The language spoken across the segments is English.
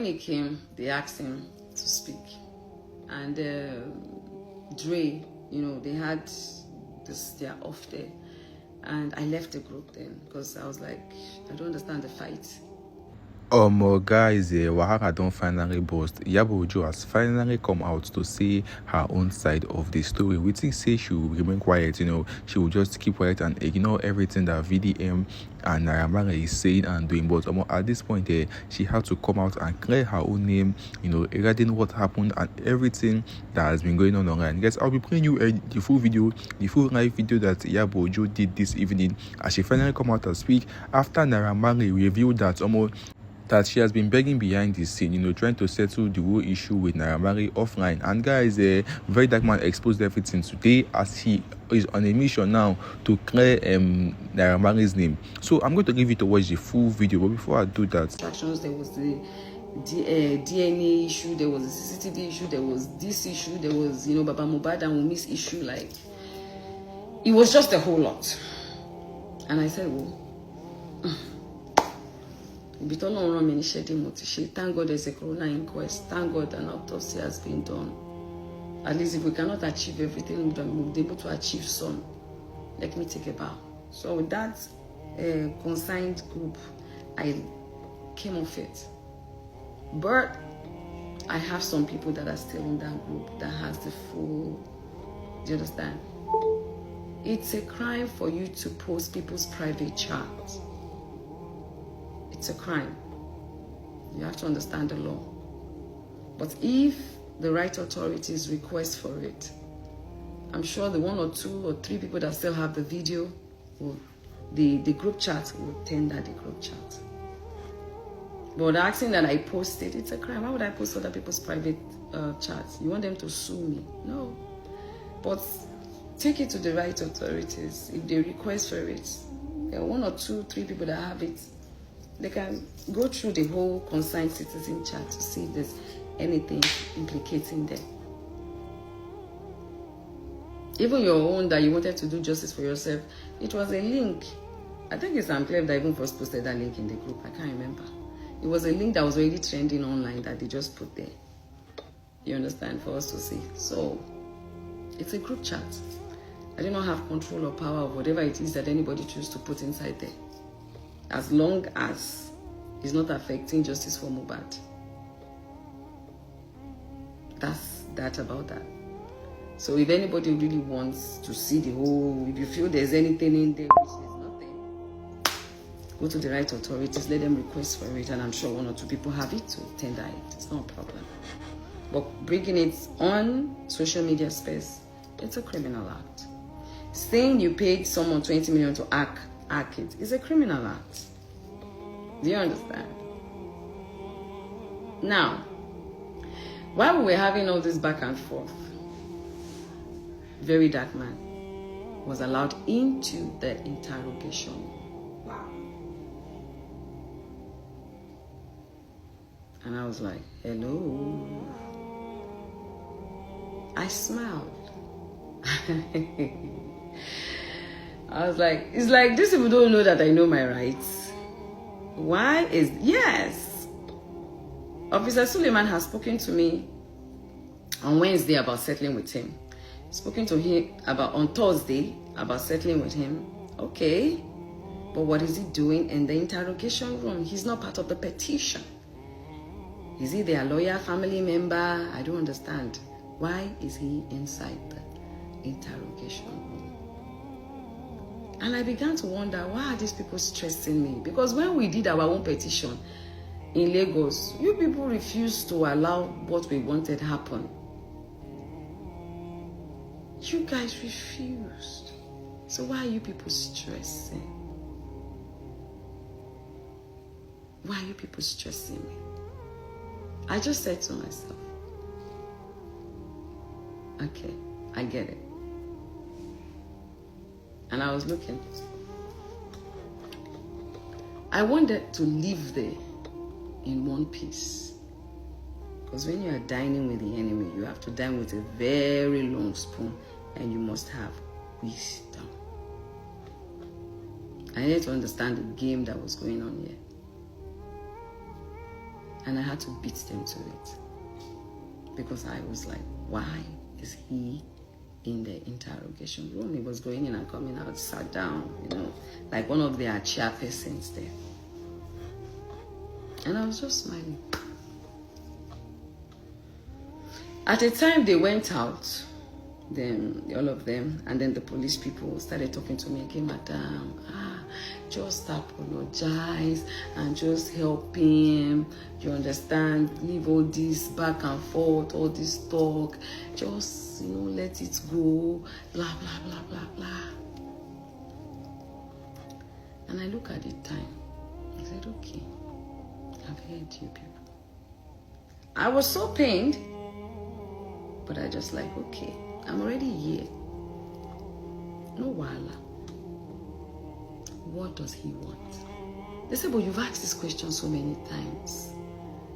he came, they asked him to speak. And Dre, you know, they had this, they're off there. And I left the group then because I was like, I don't understand the fight. Guys, Wahara don't finally burst. Iyabo Ojo has finally come out to say her own side of the story. We think say she will remain quiet, you know, she will just keep quiet and ignore everything that VDM and Naira Marley is saying and doing. But at this point, she had to come out and clear her own name, you know, regarding what happened and everything that has been going on online. Guys, I'll be playing you the full video, the full live video that Iyabo Ojo did this evening as she finally come out and speak after Naira Marley revealed that she has been begging behind the scene, you know, trying to settle the whole issue with Naira Marley offline. And guys, VeryDarkMan exposed everything today as he is on a mission now to clear Naira Marley's name. So I'm going to leave you to watch the full video, but before I do that, There was the DNA issue, there was the CCTV issue, there was this issue, there was, you know, Baba Mohbad and Wumi's issue. Like, it was just a whole lot. And I said, well, thank God there's a corona inquest. Thank God an autopsy has been done. At least if we cannot achieve everything, we'll be able to achieve some. Let me take a bow. So with that consigned group, I came off it. But I have some people that are still in that group that has the full, do you understand? It's a crime for you to post people's private chats. It's a crime. You have to understand the law. But if the right authorities request for it, I'm sure the 1 or 2 or 3 people that still have the video, the group chat will tender the group chat. But asking that I posted, it's a crime. Why would I post other people's private chats? You want them to sue me? No. But take it to the right authorities. If they request for it, there are 1 or 2, 3 people that have it. They can go through the whole concerned citizen chat to see if there's anything implicating them. Even your own that you wanted to do justice for yourself, it was a link. I think it's unclear that even first posted that link in the group. I can't remember. It was a link that was already trending online that they just put there. You understand? For us to see. So, it's a group chat. I do not have control or power of whatever it is that anybody chooses to put inside there. As long as it's not affecting justice for Mohbad. That's that about that. So if anybody really wants to see the whole, if you feel there's anything in there which is nothing, go to the right authorities, let them request for it, and I'm sure 1 or 2 people have it to tender it. It's not a problem. But bringing it on social media space, it's a criminal act. Saying you paid someone 20 million to hack it is a criminal act. Do you understand? Now, while we were having all this back and forth, VeryDarkMan was allowed into the interrogation. Wow. And I was like, hello. I smiled. I was like, it's like these people don't know that I know my rights. Why is, yes. Officer Suleiman has spoken to me on Wednesday about settling with him. Spoken to him on Thursday about settling with him. Okay. But what is he doing in the interrogation room? He's not part of the petition. Is he their lawyer, family member? I don't understand. Why is he inside the interrogation room? And I began to wonder, why are these people stressing me? Because when we did our own petition in Lagos, you people refused to allow what we wanted happen. You guys refused. So why are you people stressing? Why are you people stressing me? I just said to myself, okay, I get it. And I was looking. I wanted to live there in one piece. Because when you are dining with the enemy, you have to dine with a very long spoon, and you must have wisdom. I needed to understand the game that was going on here. And I had to beat them to it. Because I was like, why is he in the interrogation room? He was going in and coming out, sat down, like one of their chairpersons there. And I was just smiling. At a time they went out, then all of them, and then the police people started talking to me again, Madam, just apologize and just help him. You understand? Leave all this back and forth, all this talk. Just, let it go. Blah, blah, blah, blah, blah. And I look at the time. I said, okay, I've heard you people. I was so pained, but I just like, okay, I'm already here. No wala. What does he want? They said, but you've asked this question so many times.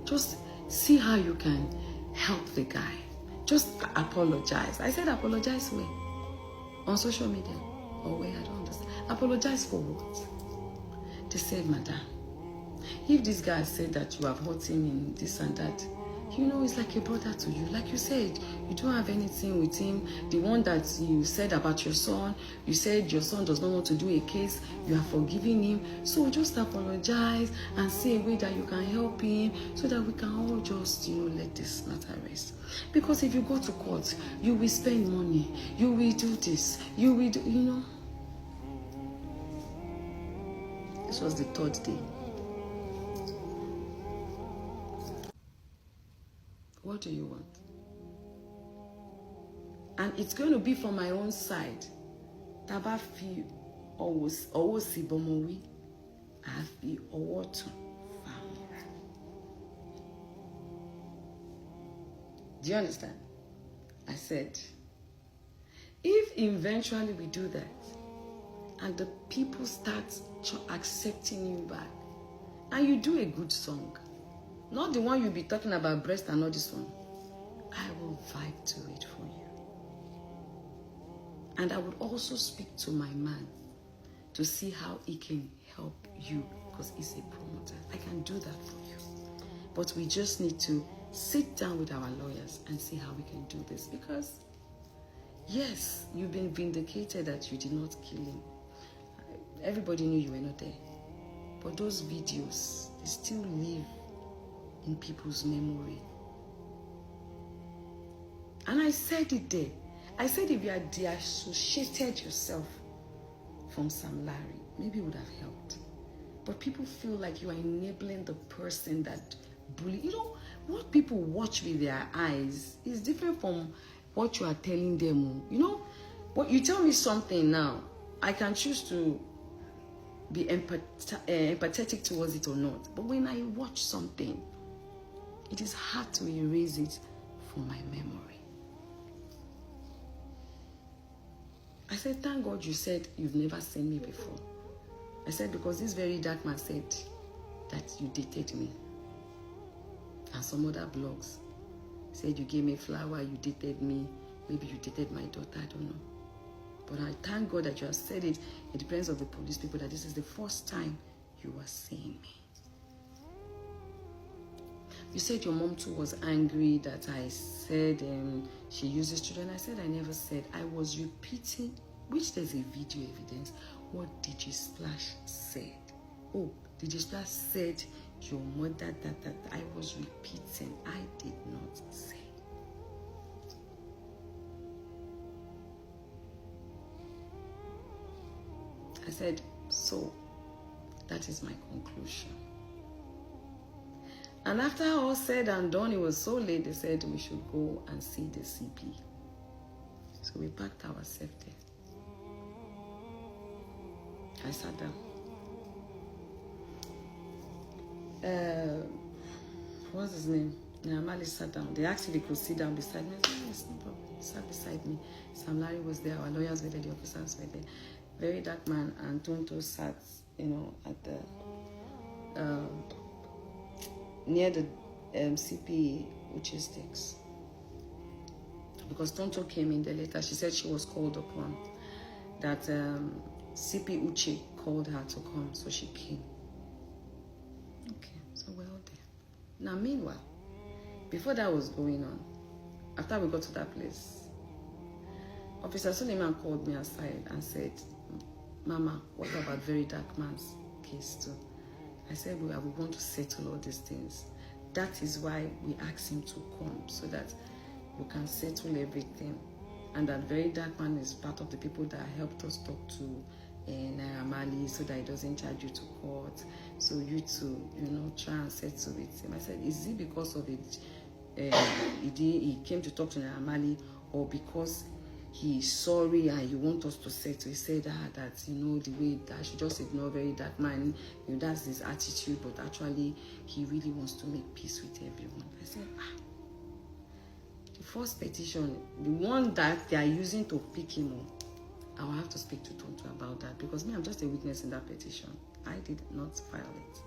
Just see how you can help the guy. Just apologize. I said, apologize where? On social media? Or where? I don't understand. Apologize for what? They said, Madam, if this guy said that you have hurt him in this and that, it's like a brother to you. Like you said, you don't have anything with him. The one that you said about your son, you said your son does not want to do a case, you are forgiving him. So just apologize and say a way that you can help him so that we can all just, let this matter rest. Because if you go to court, you will spend money, you will do this, you will do, This was the third day. What do you want? And it's going to be from my own side. Taba fi owo si bomowi, afi owo tun famira. Do you understand? I said, if eventually we do that, and the people start accepting you back, and you do a good song, not the one you'll be talking about breast and not this one, I will vibe to it for you. And I would also speak to my man to see how he can help you, because he's a promoter. I can do that for you. But we just need to sit down with our lawyers and see how we can do this. Because, yes, you've been vindicated that you did not kill him. Everybody knew you were not there. But those videos, they still live in people's memory. And I said it there. I said if you had deassociated yourself from Sam Larry, maybe it would have helped. But people feel like you are enabling the person that bully. What people watch with their eyes is different from what you are telling them. What you tell me something now, I can choose to be empathetic towards it or not. But when I watch something, it is hard to erase it from my memory. I said, thank God you said you've never seen me before. I said, because this VeryDarkMan said that you dated me. And some other blogs said you gave me flower, you dated me, maybe you dated my daughter, I don't know. But I thank God that you have said it. It depends on the police people that this is the first time you are seeing me. You said your mom too was angry that I said she uses children. I said I never said. I was repeating, which there's a video evidence, what DJ Splash said. Oh, DJ Splash said your mother that I was repeating. I did not say. I said, so that is my conclusion. And after all said and done, it was so late, they said we should go and see the CP. So we packed ourselves there. I sat down. What's his name? Namali sat down. They asked if he could sit down beside me. I said, yes, no problem. He sat beside me. Sam Larry was there. Our lawyers were there. The officers were there. VeryDarkMan and Tonto sat, at the near the CP Uche sticks. Because Tonto came in there later. She said she was called upon. That CP Uche called her to come, so she came. Okay, so we're all there. Now, meanwhile, before that was going on, after we got to that place, Officer Suleiman called me aside and said, Mama, what about VeryDarkMan's case too? I said, well, we want to settle all these things. That is why we asked him to come, so that we can settle everything. And that VeryDarkMan is part of the people that helped us talk to Naira Marley, so that he doesn't charge you to court. So you to, try and settle with him. I said, is it because of it? He came to talk to Naira Marley, or because he's sorry and you want us to settle? He said that the way that I should just ignore VeryDarkMan, that's his attitude, but actually he really wants to make peace with everyone. I said, the first petition, the one that they are using to pick him up, I will have to speak to Tonto about that, because me, I'm just a witness in that petition. I did not file it.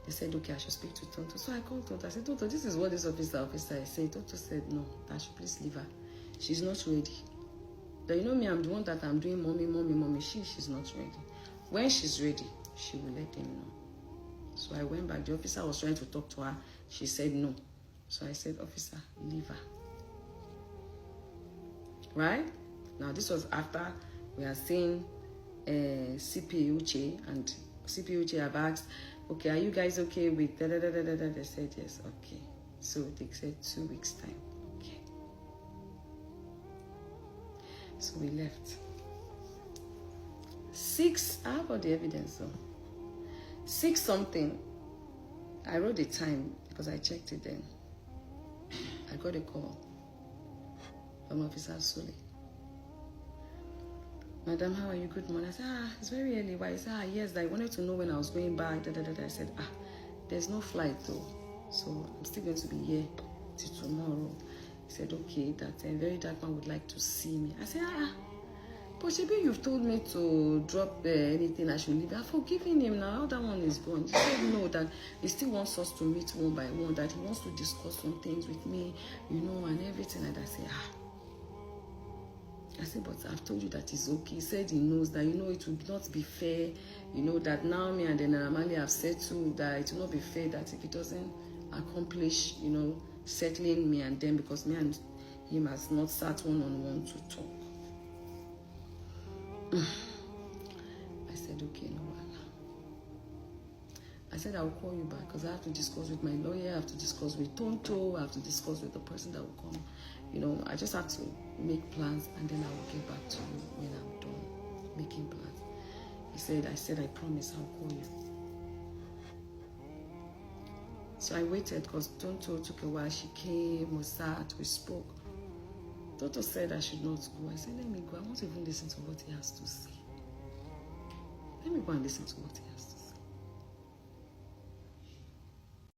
They said, okay, I should speak to Tonto. So I called Tonto. I said, Tonto, this is what this officer is saying. Tonto said, no, I should please leave her. She's not ready. But me, I'm the one that I'm doing mommy. She's not ready. When she's ready, she will let them know. So I went back. The officer was trying to talk to her. She said no. So I said, officer, leave her. Right? Now, this was after we are saying CP Uche, and CP Uche have asked, okay, are you guys okay with da-da-da-da-da-da? They said yes, okay. So they said 2 weeks time. Okay. So we left. 6, how about the evidence though? 6 something. I wrote the time because I checked it then. I got a call from Officer Sule. Madam, how are you? Good morning. I said, it's very early. Why? He said, yes, I wanted to know when I was going back. I said, there's no flight though. So I'm still going to be here till tomorrow. He said, okay, that VeryDarkMan would like to see me. I said, but maybe you've told me to drop anything, I should leave. I've forgiven him now. That one is gone. He said, no, that he still wants us to meet one by one, that he wants to discuss some things with me, and everything. And I said, I said, but I've told you that it's okay. He said he knows that, it would not be fair, that now me and then Naira Marley have settled, that it will not be fair that if he doesn't accomplish, settling me and them, because me and him has not sat one-on-one to talk. I said, okay, no one. I said, I'll call you back because I have to discuss with my lawyer, I have to discuss with Tonto, I have to discuss with the person that will come. I just have to make plans, and then I will get back to you when I'm done making plans. I said, I promise I'll call you. So I waited because Tonto took a while. She came, we sat, we spoke. Tonto said I should not go. I said, let me go. I want to even listen to what he has to say. Let me go and listen to what he has to say.